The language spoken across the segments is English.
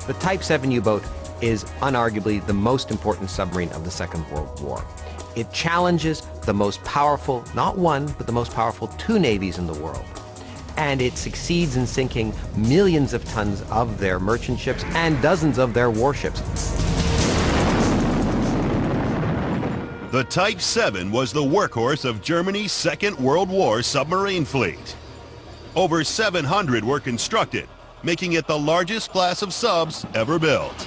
The Type 7 U-boat is unarguably the most important submarine of the Second World War. It challenges the most powerful, not one, but the most powerful two navies in the world. And it succeeds in sinking millions of tons of their merchant ships and dozens of their warships. The Type 7 was the workhorse of Germany's Second World War submarine fleet. Over 700 were constructed, making it the largest class of subs ever built.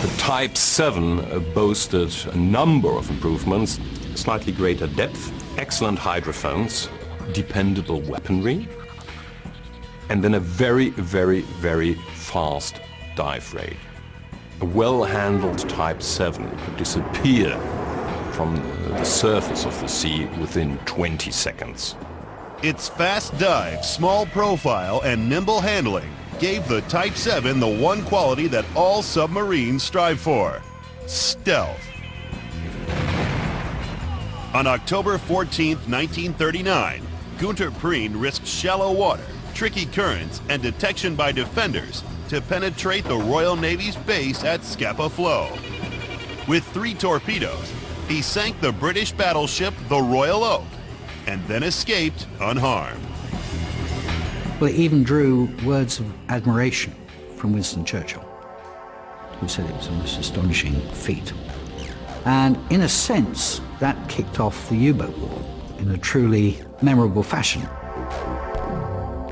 The Type 7 boasted a number of improvements: slightly greater depth, excellent hydrophones, dependable weaponry, and then a very, very, very fast dive rate. A well-handled Type 7 could disappear from the surface of the sea within 20 seconds. Its fast dive, small profile, and nimble handling gave the Type 7 the one quality that all submarines strive for: stealth. On October 14, 1939, Günther Prien risked shallow water, tricky currents, and detection by defenders to penetrate the Royal Navy's base at Scapa Flow. With 3 torpedoes, he sank the British battleship the Royal Oak and then escaped unharmed. Well, it even drew words of admiration from Winston Churchill, who said it was a most astonishing feat. And in a sense, that kicked off the U-boat war in a truly memorable fashion.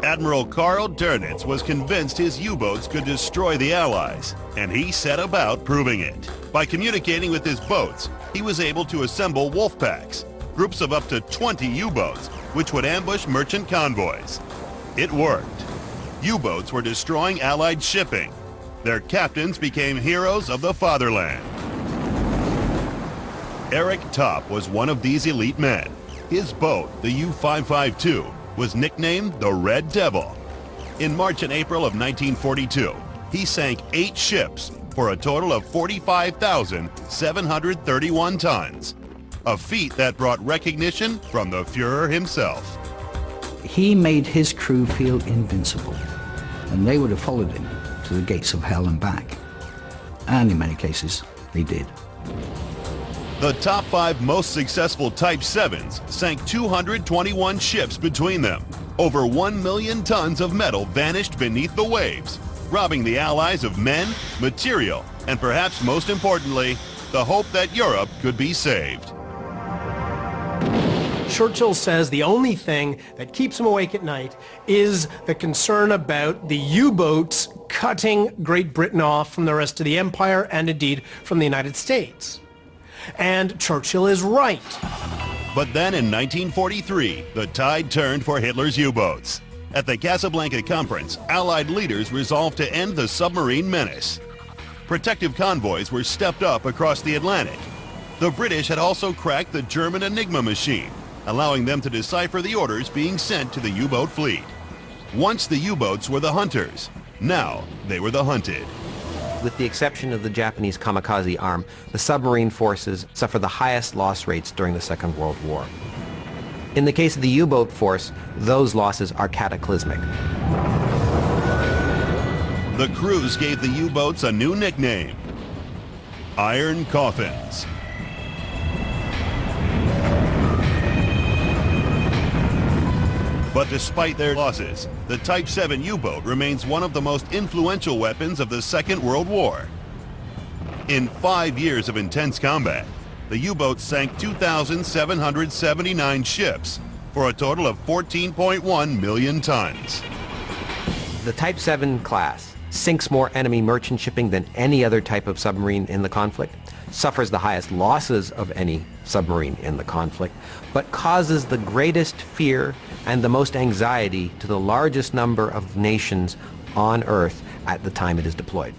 Admiral Karl Dönitz was convinced his U-boats could destroy the Allies, and he set about proving it. By communicating with his boats, he was able to assemble wolf packs, groups of up to 20 U-boats, which would ambush merchant convoys. It worked. U-boats were destroying Allied shipping. Their captains became heroes of the fatherland. Eric Topp was one of these elite men. His boat, the U-552, was nicknamed the Red Devil. In March and April of 1942, he sank 8 ships for a total of 45,731 tons, a feat that brought recognition from the Führer himself. He made his crew feel invincible, and they would have followed him to the gates of hell and back. And in many cases, they did. The top 5 most successful Type 7s sank 221 ships between them. Over 1 million tons of metal vanished beneath the waves, robbing the Allies of men, material, and perhaps most importantly, the hope that Europe could be saved. Churchill says the only thing that keeps him awake at night is the concern about the U-boats cutting Great Britain off from the rest of the empire and indeed from the United States. And Churchill is right. But then in 1943, the tide turned for Hitler's U-boats. At the Casablanca Conference, Allied leaders resolved to end the submarine menace. Protective convoys were stepped up across the Atlantic. The British had also cracked the German Enigma machine, allowing them to decipher the orders being sent to the U-boat fleet. Once the U-boats were the hunters, now they were the hunted. With the exception of the Japanese kamikaze arm, the submarine forces suffer the highest loss rates during the Second World War. In the case of the U-boat force, those losses are cataclysmic. The crews gave the U-boats a new nickname: Iron Coffins. But despite their losses, the Type 7 U-boat remains one of the most influential weapons of the Second World War. In 5 years of intense combat, the U-boat sank 2,779 ships for a total of 14.1 million tons. The Type 7 class sinks more enemy merchant shipping than any other type of submarine in the conflict, suffers the highest losses of any submarine in the conflict, but causes the greatest fear and the most anxiety to the largest number of nations on Earth at the time it is deployed.